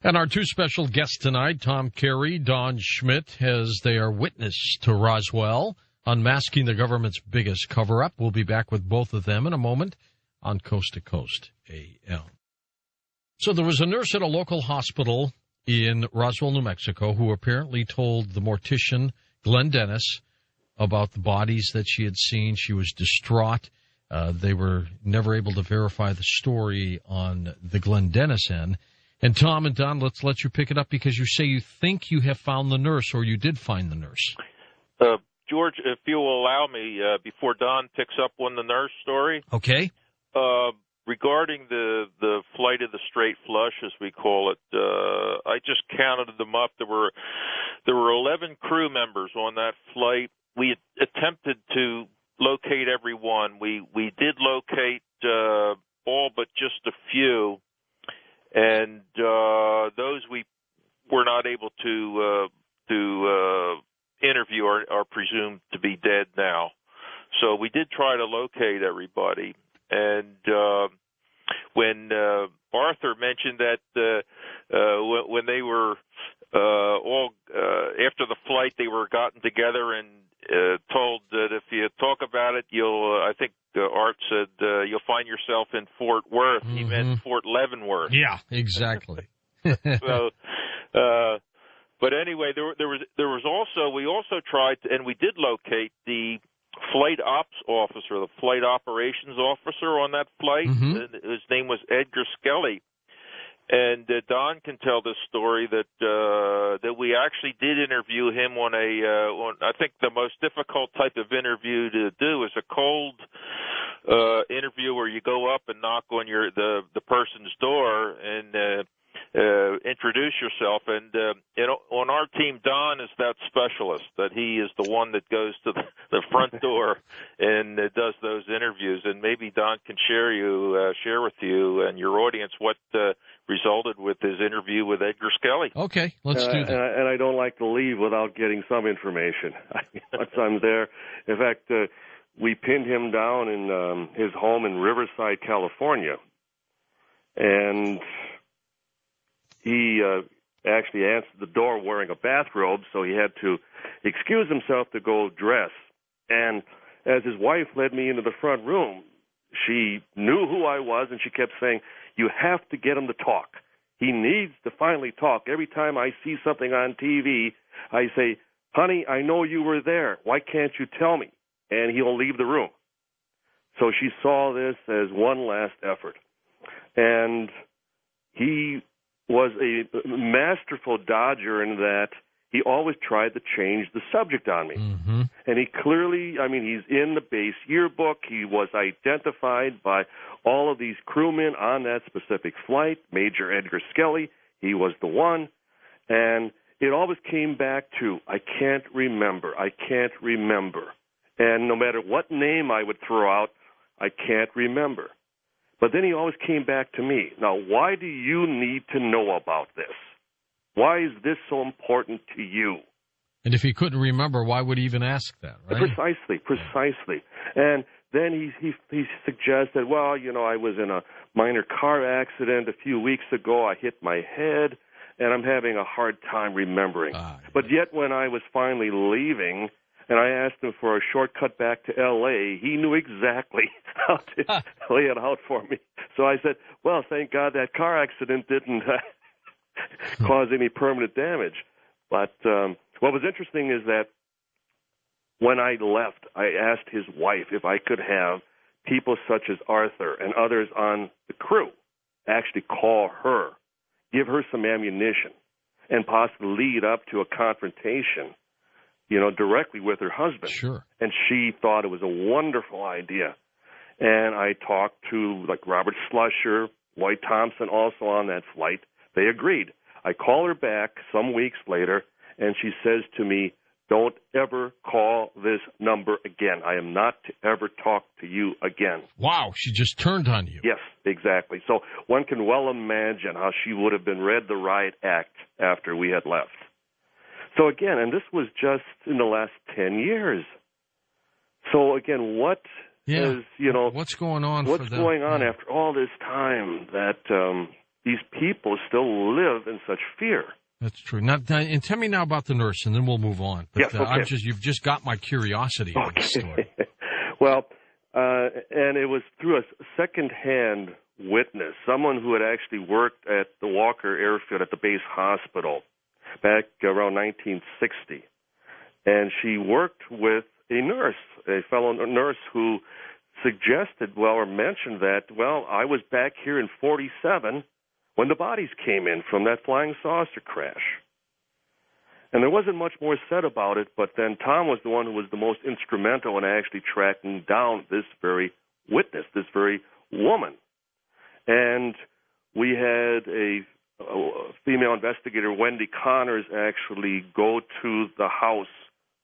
And our two special guests tonight, Tom Carey, Don Schmidt, as they are witness to Roswell, unmasking the government's biggest cover-up. We'll be back with both of them in a moment on Coast to Coast AM. So there was a nurse at a local hospital in Roswell, New Mexico, who apparently told the mortician, Glenn Dennis, about the bodies that she had seen. She was distraught. They were never able to verify the story on the Glenn Dennis end. And Tom and Don, let's let you pick it up because you say you think you have found the nurse, or you did find the nurse. George, if you will allow me, before Don picks up on the nurse story. Okay. Regarding the flight of the straight flush, as we call it, I just counted them up. There were 11 crew members on that flight. We attempted to locate everyone. We did locate all but just a few. And those we were not able to interview are presumed to be dead now. So we did try to locate everybody. And when Arthur mentioned that when they were all after the flight, they were gotten together and told that if you talk about it, I think Art said you'll find yourself in Fort Worth. Mm-hmm. He meant Fort Leavenworth. Yeah, exactly. So, but anyway, there was also, we also tried to, and we did locate the flight ops officer, the flight operations officer on that flight. Mm-hmm. His name was Edgar Skelly. And Don can tell this story that we actually did interview him on I think the most difficult type of interview to do is a cold interview where you go up and knock on the person's door and introduce yourself. And on our team, Don is that specialist, that he is the one that goes to the front door and does those interviews. And maybe Don can share with you and your audience what resulted with his interview with Edgar Skelly. Okay, let's do that. And I don't like to leave without getting some information. Once I'm there, in fact, we pinned him down in his home in Riverside, California, and he actually answered the door wearing a bathrobe, so he had to excuse himself to go dress. And as his wife led me into the front room, she knew who I was, and she kept saying, "You have to get him to talk. He needs to finally talk. Every time I see something on TV, I say, 'Honey, I know you were there. Why can't you tell me?' And he'll leave the room." So she saw this as one last effort. And he was a masterful dodger in that he always tried to change the subject on me. Mm-hmm. And he clearly, he's in the base yearbook. He was identified by all of these crewmen on that specific flight. Major Edgar Skelly, he was the one. And it always came back to, I can't remember. And no matter what name I would throw out, I can't remember. But then he always came back to me. Now, why do you need to know about this? Why is this so important to you? And if he couldn't remember, why would he even ask that, right? Precisely. And then he suggested, well, I was in a minor car accident a few weeks ago. I hit my head, and I'm having a hard time remembering. But yet when I was finally leaving, and I asked him for a shortcut back to L.A., he knew exactly how to lay it out for me. So I said, well, thank God that car accident didn't cause any permanent damage. But what was interesting is that when I left, I asked his wife if I could have people such as Arthur and others on the crew actually call her, give her some ammunition, and possibly lead up to a confrontation, directly with her husband. Sure. And she thought it was a wonderful idea. And I talked to, Robert Slusher, Lloyd Thompson, also on that flight. They agreed. I call her back some weeks later, and she says to me, "Don't ever call this number again. I am not to ever talk to you again." Wow, she just turned on you. Yes, exactly. So one can well imagine how she would have been read the riot act after we had left. So again, and this was just in the last 10 years. So again, what's going on for them? after all this time that these people still live in such fear. That's true. Now, and tell me now about the nurse, and then we'll move on. But, yes, okay. You've just got my curiosity on this story. Well, and it was through a second-hand witness, someone who had actually worked at the Walker Airfield at the base hospital back around 1960. And she worked with a nurse, a fellow nurse who suggested, or mentioned that, I was back here in 47 when the bodies came in from that flying saucer crash. And there wasn't much more said about it, but then Tom was the one who was the most instrumental in actually tracking down this very witness, this very woman. And we had a female investigator, Wendy Connors, actually go to the house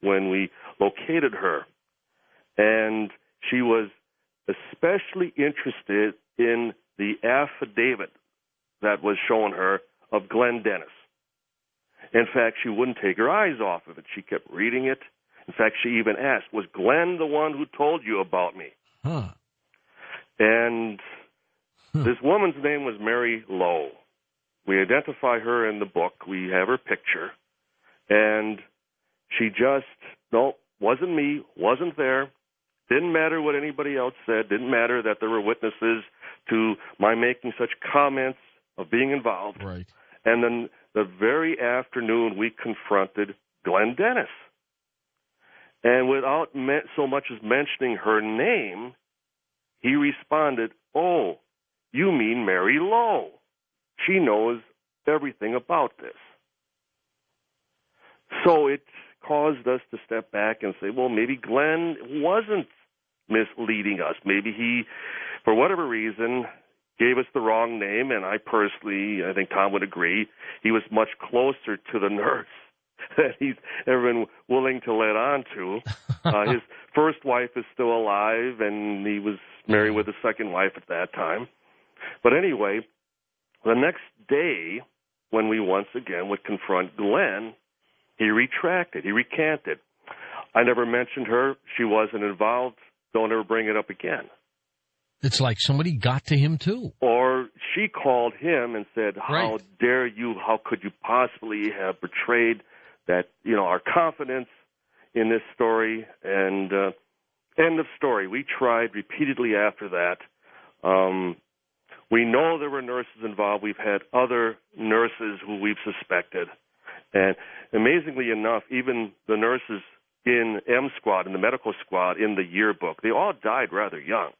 when we located her. And she was especially interested in the affidavit that was shown her of Glenn Dennis. In fact, she wouldn't take her eyes off of it. She kept reading it. In fact, she even asked, was Glenn the one who told you about me? Huh. And this woman's name was Mary Lowe. We identify her in the book. We have her picture. And she just, wasn't me, wasn't there. Didn't matter what anybody else said. Didn't matter that there were witnesses to my making such comments of being involved. Right. And then the very afternoon, we confronted Glenn Dennis. And without so much as mentioning her name, he responded, "Oh, you mean Mary Lowe. She knows everything about this." So it caused us to step back and say, well, maybe Glenn wasn't misleading us. Maybe he, for whatever reason, gave us the wrong name, and I think Tom would agree, he was much closer to the nurse than he's ever been willing to let on to. His first wife is still alive, and he was married with a second wife at that time. But anyway, the next day, when we once again would confront Glenn, he retracted, he recanted. I never mentioned her. She wasn't involved. Don't ever bring it up again. It's like somebody got to him, too. Or she called him and said, how dare you, how could you possibly have betrayed that, our confidence in this story? And end of story. We tried repeatedly after that. We know there were nurses involved. We've had other nurses who we've suspected. And amazingly enough, even the nurses in M Squad, in the medical squad, in the yearbook, they all died rather young.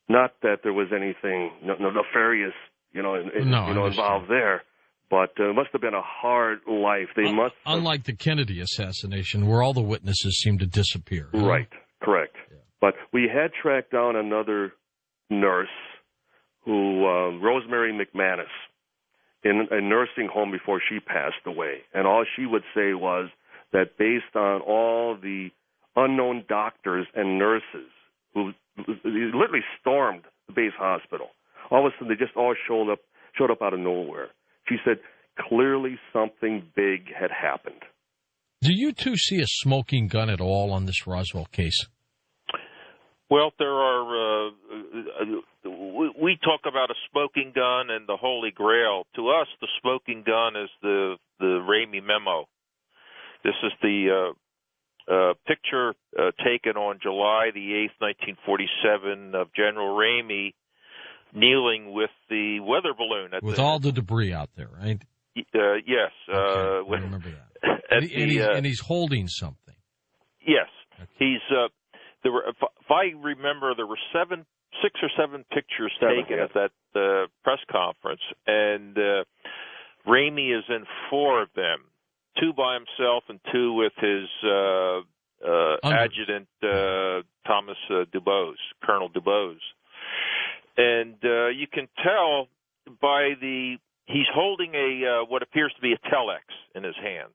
Not that there was anything nefarious, involved there, but it must have been a hard life. They must. Unlike the Kennedy assassination, where all the witnesses seemed to disappear. Huh? Right, correct. Yeah. But we had tracked down another nurse, who Rosemary McManus, in a nursing home before she passed away, and all she would say was that based on all the unknown doctors and nurses who literally stormed the base hospital, all of a sudden they just all showed up out of nowhere. She said clearly something big had happened. Do you two see a smoking gun at all on this Roswell case? Well, there are. We talk about a smoking gun and the Holy Grail. To us, the smoking gun is the Ramey memo. This is the picture taken on July the 8th, 1947, of General Ramey kneeling with the weather balloon. With all the debris out there, right? Yes. Okay, I remember that. And he's holding something. Yes. Okay. He's. There were, if I remember, there were 6 or 7 pictures taken at that press conference, and Ramey is in 4 of them. 2 by himself and 2 with his adjutant, Thomas Dubose, Colonel Dubose. And you can tell by he's holding what appears to be a telex in his hand.